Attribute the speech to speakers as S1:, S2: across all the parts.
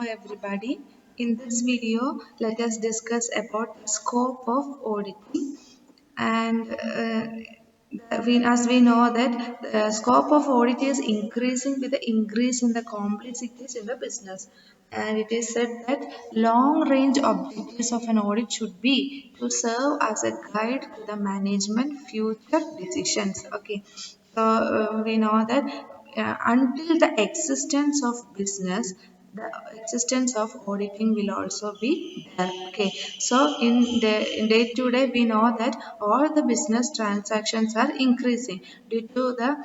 S1: everybody. In this video, let us discuss about the scope of auditing. And as we know that the scope of audit is increasing with the increase in the complexities in the business. And it is said that long range objectives of an audit should be to serve as a guide to the management future decisions. Okay, so we know that until the existence of business, the existence of auditing will also be there. Okay, so in day to day we know that all the business transactions are increasing due to the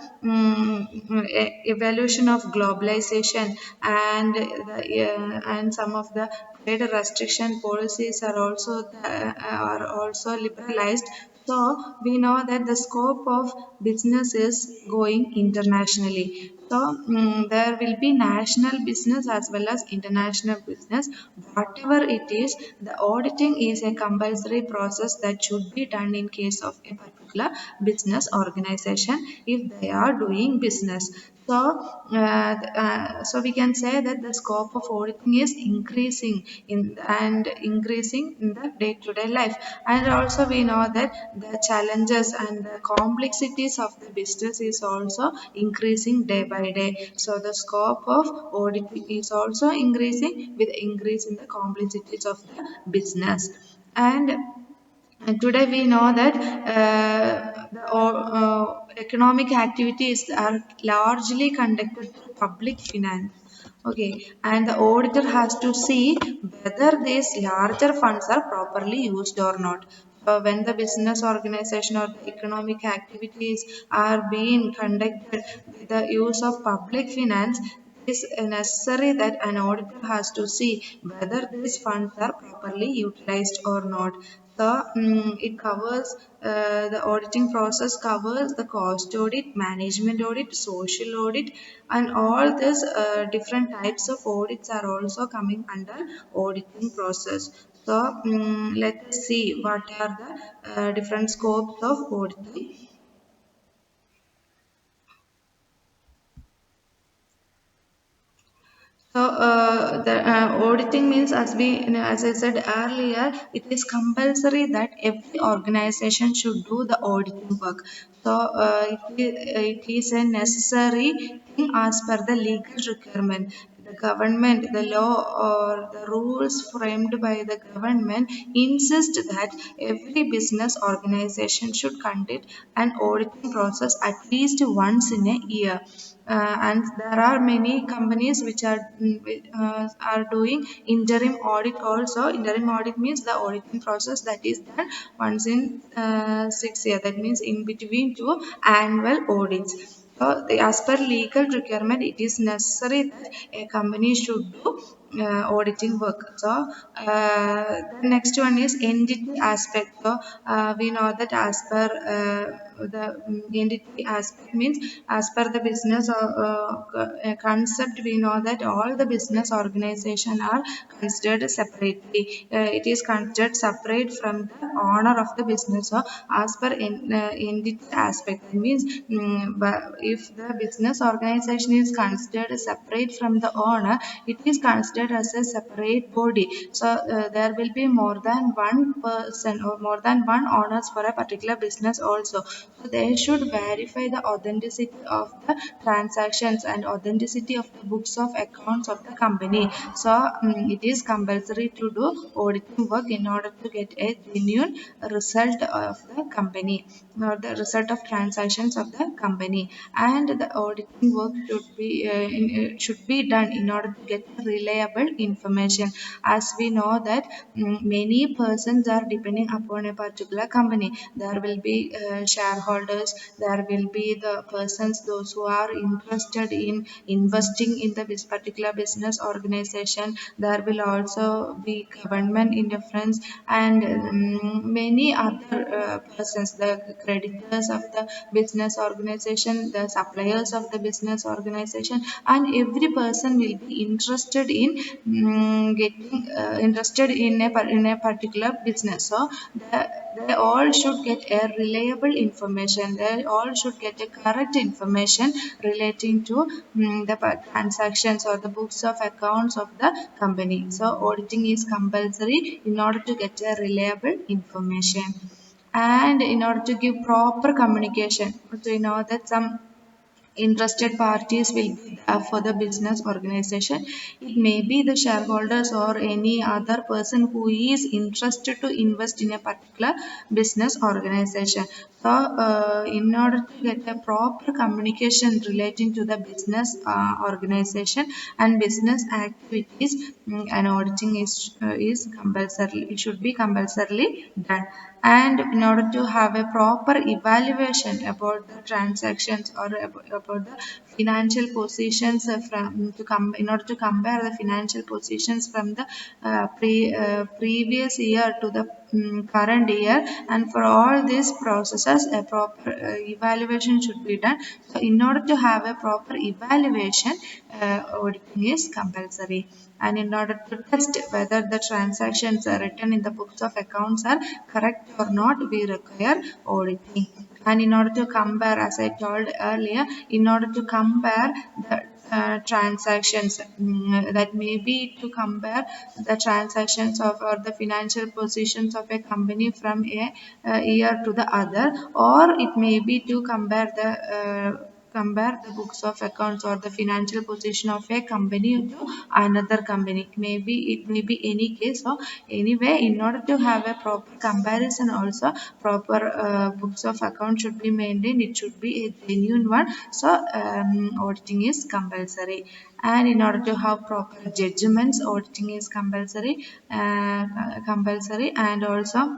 S1: evolution of globalization, and some of the trade restriction policies are also liberalized. So we know that the scope of business is going internationally. So there will be national business as well as international business. Whatever it is, the auditing is a compulsory process that should be done in case of a particular business organization if they are doing business. So we can say that the scope of auditing is increasing in the day-to-day life. And also we know that the challenges and the complexities of the business is also increasing day by day. So the scope of auditing is also increasing with increase in the complexities of the business. And today we know that economic activities are largely conducted through public finance. Okay, and the auditor has to see whether these larger funds are properly used or not. When the business organization or the economic activities are being conducted with the use of public finance, it is necessary that an auditor has to see whether these funds are properly utilized or not. So it covers the auditing process covers the cost audit, management audit, social audit, and all these different types of audits are also coming under auditing process. So let us see what are the different scopes of auditing. So the auditing means, as I said earlier, it is compulsory that every organization should do the auditing work. So it is a necessary thing as per the legal requirement. The government, the law or the rules framed by the government insist that every business organization should conduct an auditing process at least once in a year. And there are many companies which are doing interim audit also. Interim audit means the auditing process that is done once in 6 years. That means in between two annual audits. So as per legal requirement, it is necessary that a company should do auditing work. So the next one is entity aspect. So we know that as per the entity aspect means as per the business concept, we know that all the business organization are considered separately. It is considered separate from the owner of the business. So as per entity aspect, it means but if the business organization is considered separate from the owner, it is considered as a separate body. So there will be more than one person or more than one owners for a particular business also. So they should verify the authenticity of the transactions and authenticity of the books of accounts of the company. So it is compulsory to do auditing work in order to get a genuine result of the company or the result of transactions of the company. And the auditing work should be done in order to get reliable information. As we know that many persons are depending upon a particular company. There will be shareholders, there will be the persons those who are interested in investing in the particular business organization. There will also be government interference, and many other persons, the creditors of the business organization, the suppliers of the business organization, and every person will be interested in getting interested in a particular business. So they all should get a reliable information. They all should get a correct information relating to the transactions or the books of accounts of the company. So auditing is compulsory in order to get a reliable information and in order to give proper communication. So you know that some interested parties will be there for the business organization. It may be the shareholders or any other person who is interested to invest in a particular business organization. So, in order to get a proper communication relating to the business organization and business activities, an auditing is compulsory. It should be compulsorily done. And in order to have a proper evaluation about the transactions or about the financial positions from to come in order to compare the financial positions from the previous year to the current year, and for all these processes a proper evaluation should be done. So in order to have a proper evaluation, auditing is compulsory, and in order to test whether the transactions are written in the books of accounts are correct or not, we require auditing. And in order to compare, as I told earlier, in order to compare the transactions, that may be to compare the transactions of or the financial positions of a company from a year to the other, or it may be to compare the books of accounts or the financial position of a company to another company. It may be any case. So anyway, in order to have a proper comparison also, proper books of account should be maintained. It should be a genuine one. So auditing is compulsory. And in order to have proper judgments, auditing is compulsory. And also,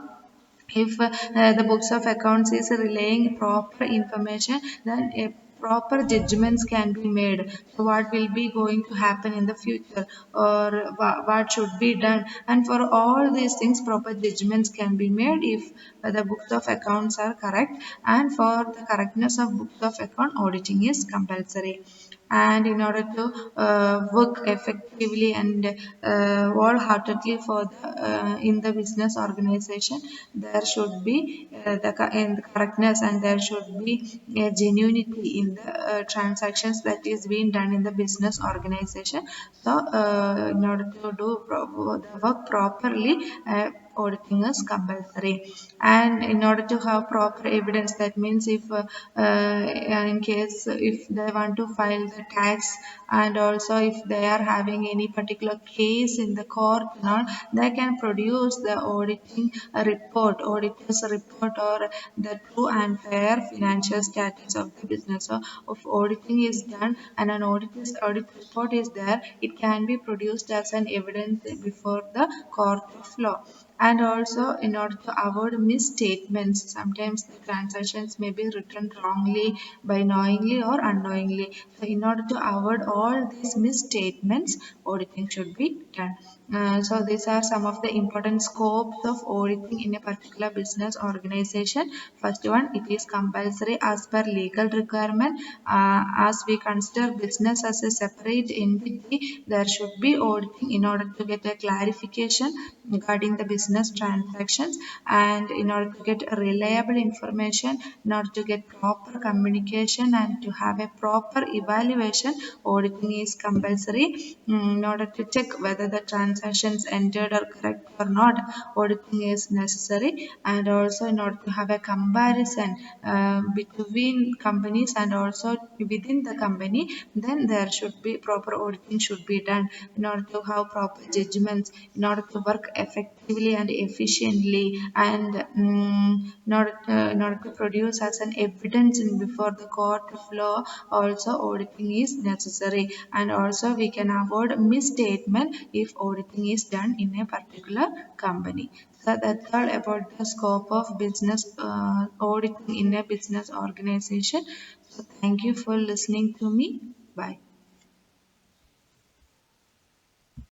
S1: if the books of accounts is relaying proper information, then a proper judgments can be made. So what will be going to happen in the future, or what should be done, and for all these things proper judgments can be made if the books of accounts are correct. And for the correctness of books of account, auditing is compulsory. And in order to work effectively and wholeheartedly for in the business organization, there should be in the correctness, and there should be a genuinity in the transactions that is being done in the business organization. So in order to do the work properly, auditing is compulsory. And in order to have proper evidence, that means if in case if they want to file the tax, and also if they are having any particular case in the court now, they can produce the auditor's report, or the true and fair financial status of the business. So if auditing is done and an audit report is there, it can be produced as an evidence before the court of law. And also, in order to avoid misstatements, sometimes the transactions may be written wrongly by knowingly or unknowingly. So in order to avoid all these misstatements, auditing should be done. So these are some of the important scopes of auditing in a particular business organization. First one, it is compulsory as per legal requirement. As we consider business as a separate entity, there should be auditing in order to get a clarification regarding the business transactions, and in order to get reliable information, in order to get proper communication, and to have a proper evaluation, auditing is compulsory. In order to check whether the transactions entered are correct or not, auditing is necessary. And also, in order to have a comparison between companies and also within the company, then there should be proper auditing should be done in order to have proper judgments, in order to work effectively and efficiently, and in order to produce as an evidence in before the court of law, also auditing is necessary. And also we can avoid misstatement if auditing is done in a particular company. So that's all about the scope of business auditing in a business organization. So thank you for listening to me. Bye.